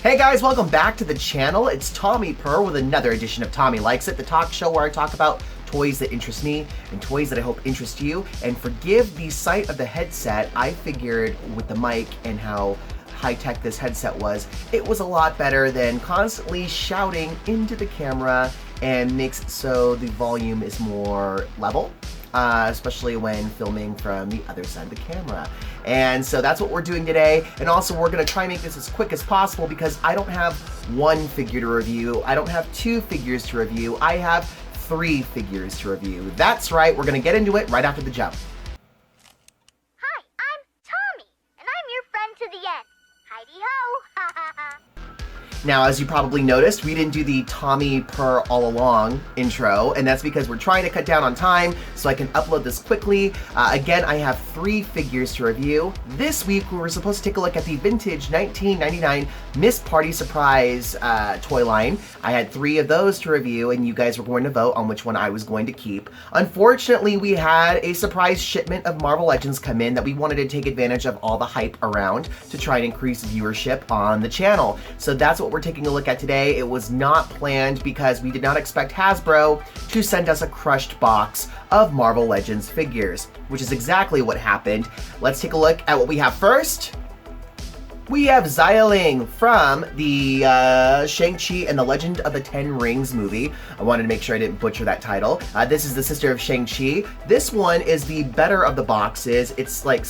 Hey guys, welcome back to the channel. It's Tommy Purr with another edition of Tommy Likes It, the talk show where I talk about toys that interest me and toys that I hope interest you. And forgive the sight of the headset. I figured with the mic and how high-tech this headset was, it was a lot better than constantly shouting into the camera and makes it so the volume is more level. Especially when filming from the other side of the camera. And so that's what we're doing today. And also we're gonna try and make this as quick as possible because I don't have one figure to review. I don't have two figures to review. I have 3 figures to review. That's right, we're gonna get into it right after the jump. Hi, I'm Tommy, and I'm your friend to the end. Heidi-ho! Now, as you probably noticed, we didn't do the Tommy Purr all along intro, and that's because we're trying to cut down on time so I can upload this quickly. Again, I have 3 figures to review. This week, we were supposed to take a look at the vintage 1999 Miss Party Surprise toy line. I had 3 of those to review, and you guys were going to vote on which one I was going to keep. Unfortunately, we had a surprise shipment of Marvel Legends come in that we wanted to take advantage of all the hype around to try and increase viewership on the channel. So that's what we're taking a look at today. It was not planned because we did not expect Hasbro to send us a crushed box of Marvel Legends figures, which is exactly what happened. Let's take a look at what we have first. We have Xialing from the Shang-Chi and the Legend of the Ten Rings movie. I wanted to make sure I didn't butcher that title. This is the sister of Shang-Chi. This one is the better of the boxes. It's like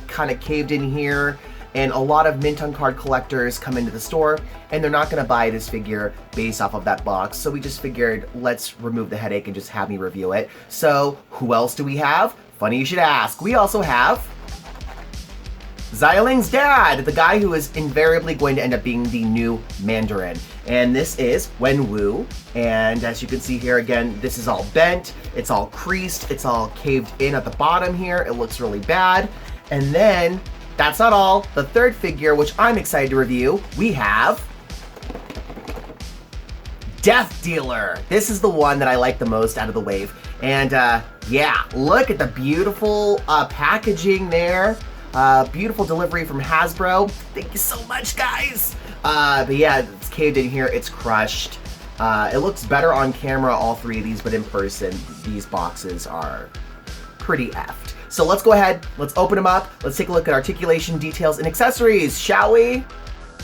kind of caved in here. And a lot of mint on card collectors come into the store and they're not gonna buy this figure based off of that box. So we just figured, let's remove the headache and just have me review it. So who else do we have? Funny you should ask. We also have Xialing's dad, the guy who is invariably going to end up being the new Mandarin. And this is Wenwu. And as you can see here again, this is all bent, it's all creased, it's all caved in at the bottom here. It looks really bad. And then, that's not all. The third figure, which I'm excited to review, we have Death Dealer. This is the one that I like the most out of the wave. And yeah, look at the beautiful packaging there. Beautiful delivery from Hasbro. Thank you so much, guys. But yeah, it's caved in here, it's crushed. It looks better on camera, all 3 of these, but in person, these boxes are pretty effed. So let's go ahead, let's open them up, let's take a look at articulation, details, and accessories, shall we?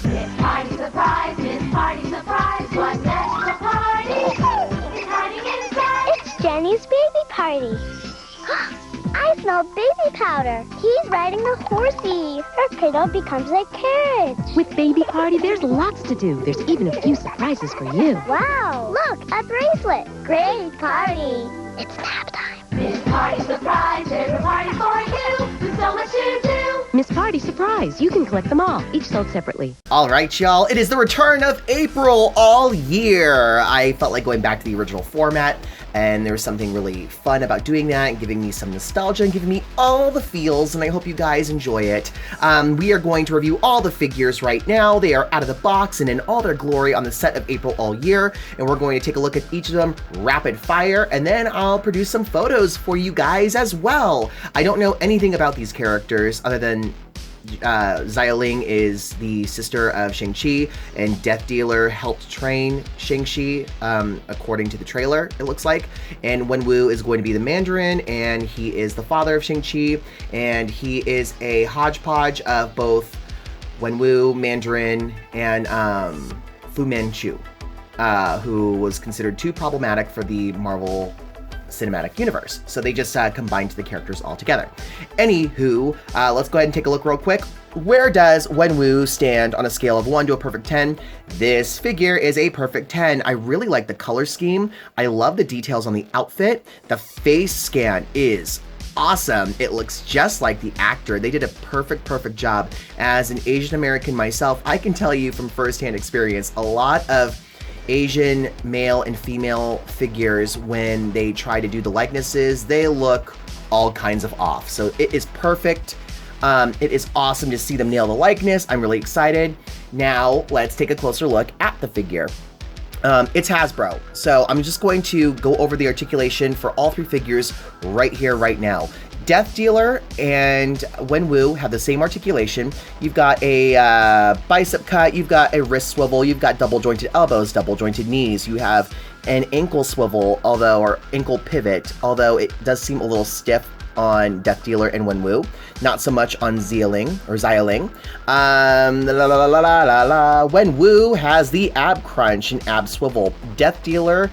Miss Party Surprise, Miss Party Surprise, what's next for party? It's hiding inside. It's Jenny's baby party. I smell baby powder. He's riding the horsey. Her kiddo becomes a carriage. With Baby Party, there's lots to do. There's even a few surprises for you. Wow, look, a bracelet. Great party. It's nap time. Miss Party Surprise, there's a party for you. There's so much to do. Miss Party Surprise. You can collect them all, each sold separately. All right, y'all, it is the return of April all year. I felt like going back to the original format, and there was something really fun about doing that and giving me some nostalgia and giving me all the feels, and I hope you guys enjoy it. We are going to review all the figures right now. They are out of the box and in all their glory on the set of April all year, and we're going to take a look at each of them rapid fire, and then I'll produce some photos for you guys as well. I don't know anything about these characters other than Xialing is the sister of Shang-Chi, and Death Dealer helped train Shang-Chi, according to the trailer, it looks like. And Wenwu is going to be the Mandarin, and he is the father of Shang-Chi, and he is a hodgepodge of both Wenwu, Mandarin, and Fu Manchu, who was considered too problematic for the Marvel Cinematic Universe. So they just combined the characters all together. Anywho, let's go ahead and take a look real quick. Where does Wenwu stand on a scale of 1 to a perfect 10? This figure is a perfect 10. I really like the color scheme. I love the details on the outfit. The face scan is awesome. It looks just like the actor. They did a perfect job. As an Asian American myself, I can tell you from firsthand experience, a lot of Asian male and female figures, when they try to do the likenesses, they look all kinds of off. So it is perfect. It is awesome to see them nail the likeness. I'm really excited. Now let's take a closer look at the figure. It's Hasbro, so I'm just going to go over the articulation for all 3 figures right here, right now. Death Dealer and Wenwu have the same articulation. You've got a bicep cut, you've got a wrist swivel, you've got double jointed elbows, double jointed knees, you have an ankle swivel, or ankle pivot, although it does seem a little stiff on Death Dealer and Wenwu, not so much on Xialing. Wenwu has the ab crunch and ab swivel. Death Dealer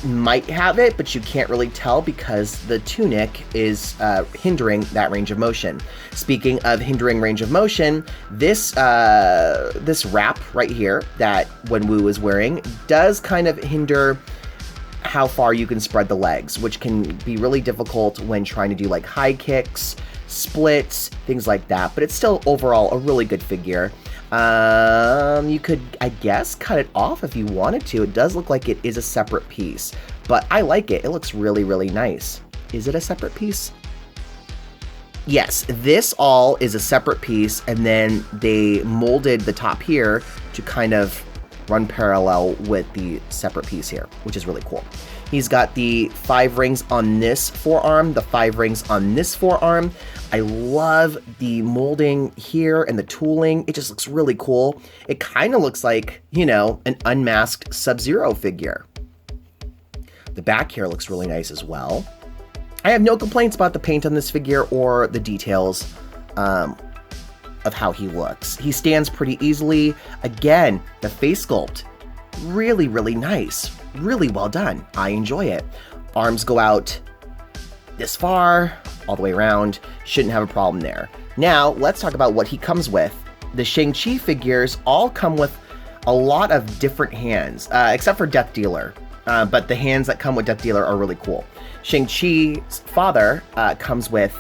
might have it, but you can't really tell because the tunic is hindering that range of motion. Speaking of hindering range of motion, this wrap right here that Wenwu is wearing does kind of hinder how far you can spread the legs, which can be really difficult when trying to do like high kicks, splits, things like that. But it's still overall a really good figure. You could, I guess, cut it off if you wanted to. It does look like it is a separate piece, but I like it. It looks really, really nice. Is it a separate piece? Yes, this all is a separate piece, and then they molded the top here to kind of run parallel with the separate piece here, which is really cool. He's got the 5 rings on this forearm, the 5 rings on this forearm. I love the molding here and the tooling. It just looks really cool. It kind of looks like, you know, an unmasked Sub-Zero figure. The back here looks really nice as well. I have no complaints about the paint on this figure or the details of how he looks. He stands pretty easily. Again, the face sculpt, really, really nice. Really well done. I enjoy it. Arms go out this far, all the way around. Shouldn't have a problem there. Now, let's talk about what he comes with. The Shang-Chi figures all come with a lot of different hands, except for Death Dealer. But the hands that come with Death Dealer are really cool. Shang-Chi's father comes with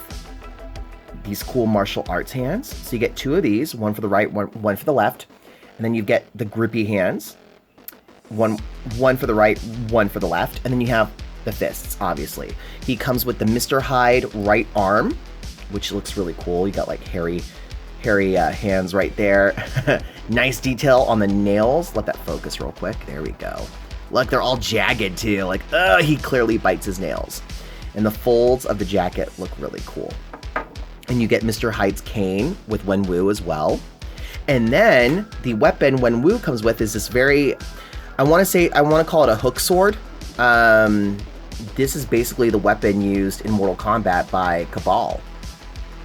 these cool martial arts hands. So you get 2 of these, one for the right, one for the left. And then you get the grippy hands. One for the right, one for the left, and then you have the fists, obviously. He comes with the Mr. Hyde right arm, which looks really cool. You got like hairy hands right there. Nice detail on the nails. Let that focus real quick. There we go. Look, they're all jagged too. Like, he clearly bites his nails. And the folds of the jacket look really cool. And you get Mr. Hyde's cane with Wenwu as well. And then the weapon Wenwu comes with is this very, I want to call it a hook sword. This is basically the weapon used in Mortal Kombat by Cabal.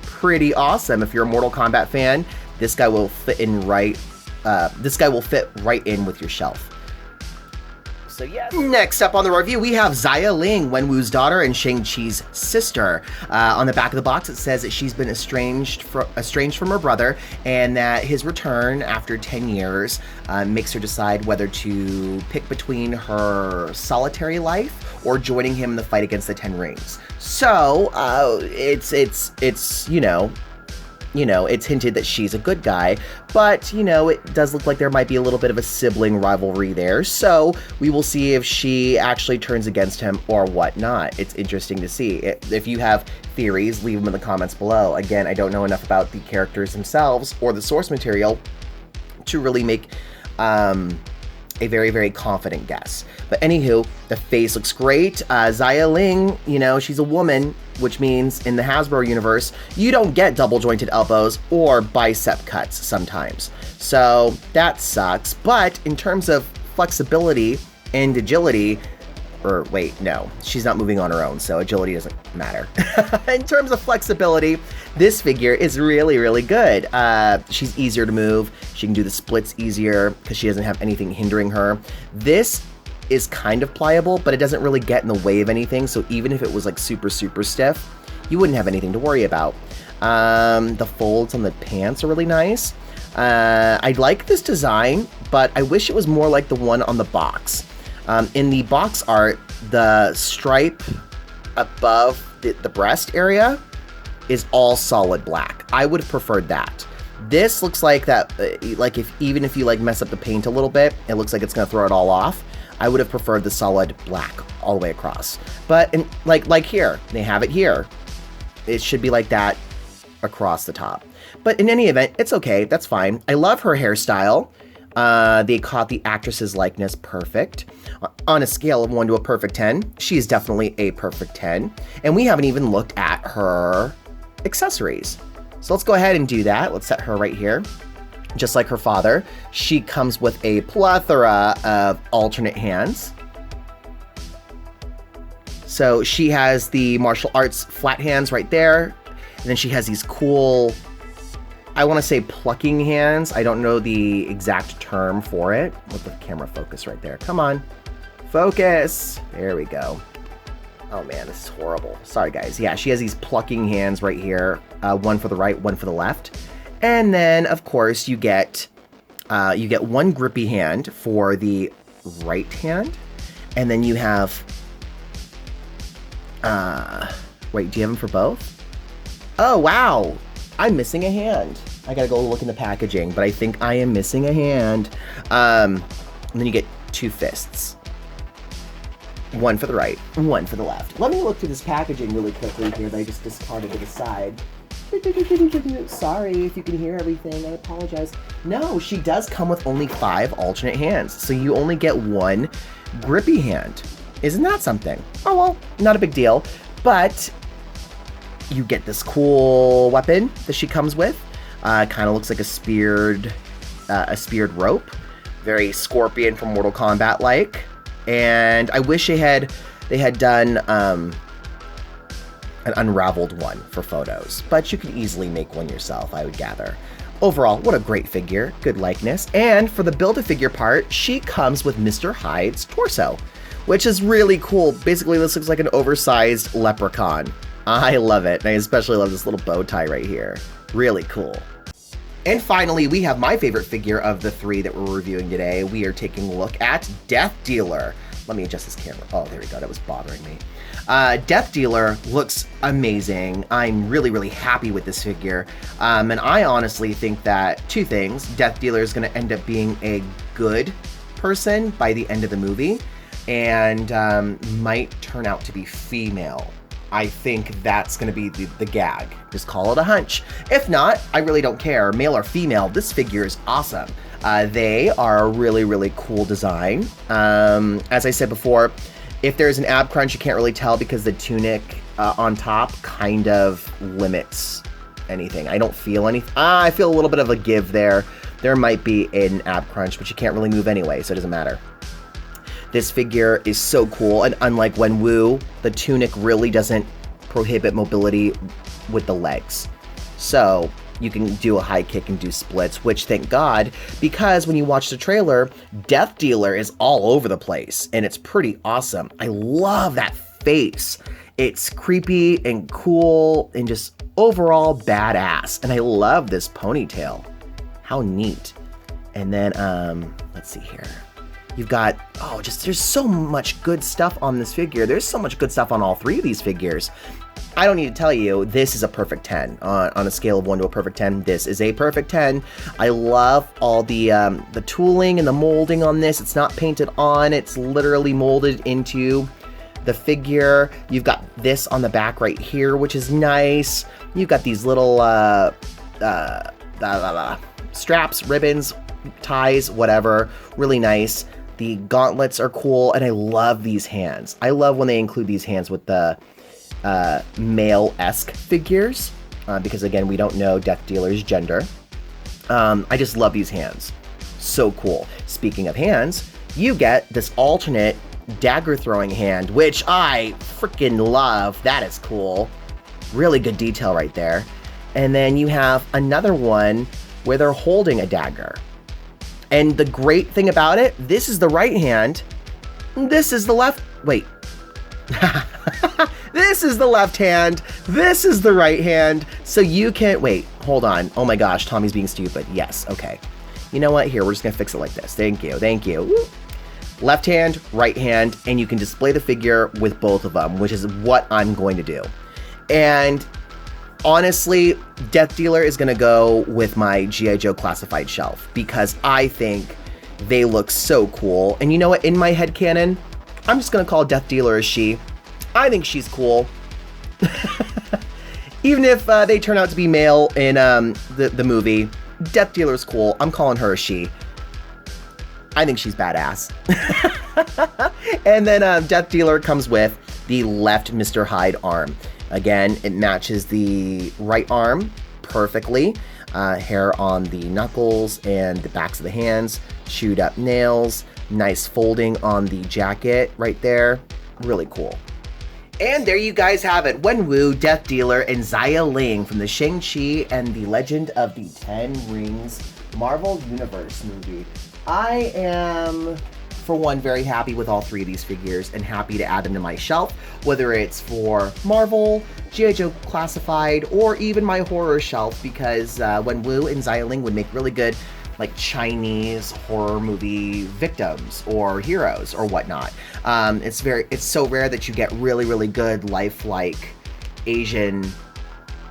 Pretty awesome. If you're a Mortal Kombat fan, this guy will fit in right. This guy will fit right in with your shelf. So yes. Next up on the review, we have Xialing, Wenwu's daughter and Shang-Chi's sister. On the back of the box, it says that she's been estranged from her brother, and that his return after 10 years makes her decide whether to pick between her solitary life or joining him in the fight against the Ten Rings. So it's it's hinted that she's a good guy, but, it does look like there might be a little bit of a sibling rivalry there, so we will see if she actually turns against him or whatnot. It's interesting to see. If you have theories, leave them in the comments below. Again, I don't know enough about the characters themselves or the source material to really make a very, very confident guess. But anywho, the face looks great. Xialing, she's a woman, which means in the Hasbro universe, you don't get double jointed elbows or bicep cuts sometimes. So that sucks. But in terms of flexibility and agility, or wait, no, she's not moving on her own, so agility doesn't matter. In terms of flexibility, this figure is really, really good. She's easier to move. She can do the splits easier because she doesn't have anything hindering her. This is kind of pliable, but it doesn't really get in the way of anything, so even if it was like super, super stiff, you wouldn't have anything to worry about. The folds on the pants are really nice. I like this design, but I wish it was more like the one on the box. In the box art, the stripe above the breast area is all solid black. I would have preferred that. This looks like that, like even if you like mess up the paint a little bit, it looks like it's gonna throw it all off. I would have preferred the solid black all the way across. But like here, they have it here. It should be like that across the top. But in any event, it's okay. That's fine. I love her hairstyle. They caught the actress's likeness perfect. On a scale of 1 to a perfect 10, she is definitely a perfect 10. And we haven't even looked at her accessories. So let's go ahead and do that. Let's set her right here. Just like her father, she comes with a plethora of alternate hands. So she has the martial arts flat hands right there. And then she has these cool, I want to say plucking hands. I don't know the exact term for it. Let the camera focus right there. Come on. Focus. There we go. Oh man, this is horrible. Sorry guys. Yeah, she has these plucking hands right here. One for the right, one for the left. And then of course you get one grippy hand for the right hand. And then you have, wait, do you have them for both? Oh, wow. I'm missing a hand. I gotta go look in the packaging, but I think I am missing a hand. And then you get 2 fists. One for the right, one for the left. Let me look through this packaging really quickly here that I just discarded to the side. Sorry if you can hear everything, I apologize. No, she does come with only 5 alternate hands, so you only get 1 grippy hand. Isn't that something? Oh well, not a big deal, but you get this cool weapon that she comes with. Kind of looks like a speared rope. Very Scorpion from Mortal Kombat like. And I wish they had done an unraveled one for photos, but you could easily make one yourself, I would gather. Overall, what a great figure, good likeness. And for the Build-A-Figure part, she comes with Mr. Hyde's torso, which is really cool. Basically, this looks like an oversized leprechaun. I love it, and I especially love this little bow tie right here. Really cool. And finally, we have my favorite figure of the 3 that we're reviewing today. We are taking a look at Death Dealer. Let me adjust this camera. Oh, there we go. That was bothering me. Death Dealer looks amazing. I'm really, really happy with this figure. And I honestly think that 2 things. Death Dealer is going to end up being a good person by the end of the movie and might turn out to be female. I think that's going to be the gag. Just call it a hunch. If not, I really don't care. Male or female, this figure is awesome. They are a really, really cool design. As I said before, if there's an ab crunch, you can't really tell because the tunic on top kind of limits anything. I don't feel any. I feel a little bit of a give there. There might be an ab crunch, but you can't really move anyway, so it doesn't matter. This figure is so cool, and unlike Wenwu, the tunic really doesn't prohibit mobility with the legs. So you can do a high kick and do splits, which thank God, because when you watch the trailer, Death Dealer is all over the place, and it's pretty awesome. I love that face. It's creepy and cool and just overall badass, and I love this ponytail. How neat. And then, let's see here. You've got, there's so much good stuff on this figure. There's so much good stuff on all 3 of these figures. I don't need to tell you, this is a perfect 10. On a scale of 1 to a perfect 10, this is a perfect 10. I love all the tooling and the molding on this. It's not painted on, it's literally molded into the figure. You've got this on the back right here, which is nice. You've got these little straps, ribbons, ties, whatever. Really nice. The gauntlets are cool, and I love these hands. I love when they include these hands with the male-esque figures, because again, we don't know Death Dealer's gender. I just love these hands. So cool. Speaking of hands, you get this alternate dagger-throwing hand, which I freaking love. That is cool. Really good detail right there. And then you have another one where they're holding a dagger. And the great thing about it, this is the right hand, this is the left, wait. This is the left hand, this is the right hand, so you can, wait, hold on. Oh my gosh, Tommy's being stupid. Yes, okay. You know what, here, we're just gonna fix it like this. Thank you, thank you. Woo. Left hand, right hand, and you can display the figure with both of them, which is what I'm going to do. And honestly, Death Dealer is going to go with my G.I. Joe classified shelf because I think they look so cool. And you know what? In my headcanon, I'm just going to call Death Dealer a she. I think she's cool. Even if they turn out to be male in the movie, Death Dealer's cool. I'm calling her a she. I think she's badass. And then Death Dealer comes with the left Mr. Hyde arm. Again, it matches the right arm perfectly. Hair on the knuckles and the backs of the hands, chewed up nails, nice folding on the jacket right there. Really cool. And there you guys have it. Wenwu, Death Dealer, and Xialing from the Shang-Chi and the Legend of the Ten Rings Marvel Universe movie. I am, for one, very happy with all three of these figures and happy to add them to my shelf, whether it's for Marvel, G.I. Joe Classified, or even my horror shelf, because Wenwu and Xialing would make really good like Chinese horror movie victims or heroes or whatnot. It's so rare that you get really good lifelike Asian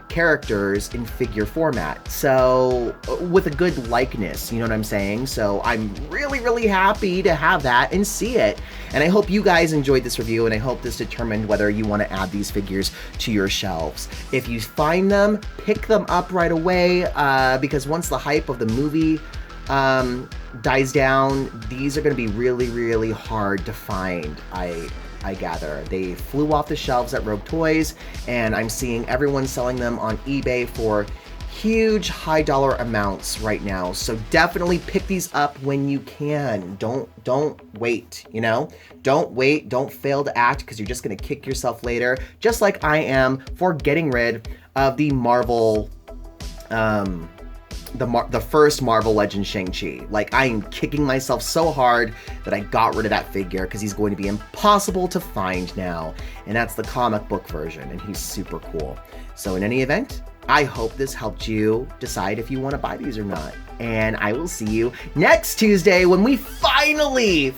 characters in figure format. So with a good likeness, you know what I'm saying? So I'm really happy to have that and see it. And I hope you guys enjoyed this review, and I hope this determined whether you want to add these figures to your shelves. If you find them, pick them up right away, because once the hype of the movie dies down, these are going to be really hard to find, I gather. They flew off the shelves at Rogue Toys, and I'm seeing everyone selling them on eBay for huge high dollar amounts right now. So definitely pick these up when you can. Don't wait, you know? Don't wait, don't fail to act, because you're just going to kick yourself later, just like I am for getting rid of the Marvel the first Marvel Legends Shang-Chi. Like, I am kicking myself so hard that I got rid of that figure because he's going to be impossible to find now. And that's the comic book version, and he's super cool. So in any event, I hope this helped you decide if you want to buy these or not. And I will see you next Tuesday when we finally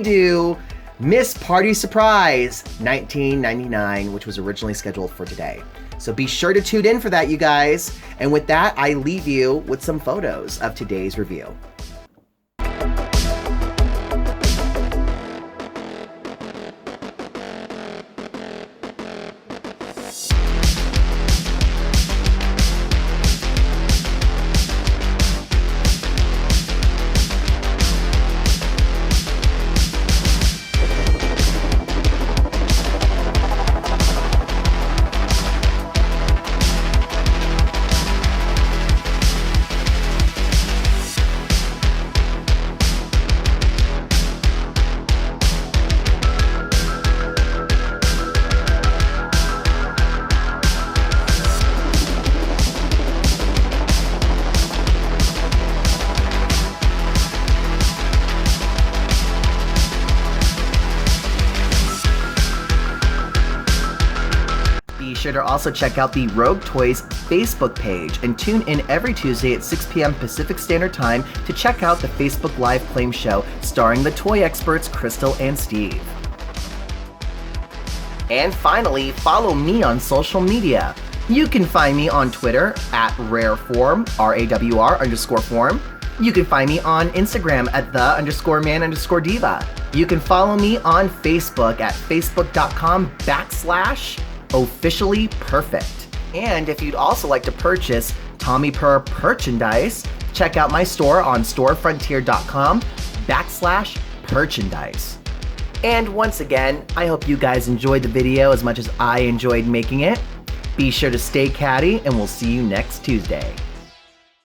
do Miss Party Surprise 1999, which was originally scheduled for today. So be sure to tune in for that, you guys. And with that, I leave you with some photos of today's review. Be sure to also check out the Rogue Toys Facebook page and tune in every Tuesday at 6 p.m. Pacific Standard Time to check out the Facebook Live Claim Show starring the toy experts Crystal and Steve. And finally, follow me on social media. You can find me on Twitter at rareform, RAWR_form. You can find me on Instagram at the_man_diva. You can follow me on Facebook at facebook.com/officiallyperfect. And if you'd also like to purchase Tommy Purr merchandise, check out my store on storefrontier.com/merchandise. And once again, I hope you guys enjoyed the video as much as I enjoyed making it. Be sure to stay catty, and we'll see you next Tuesday.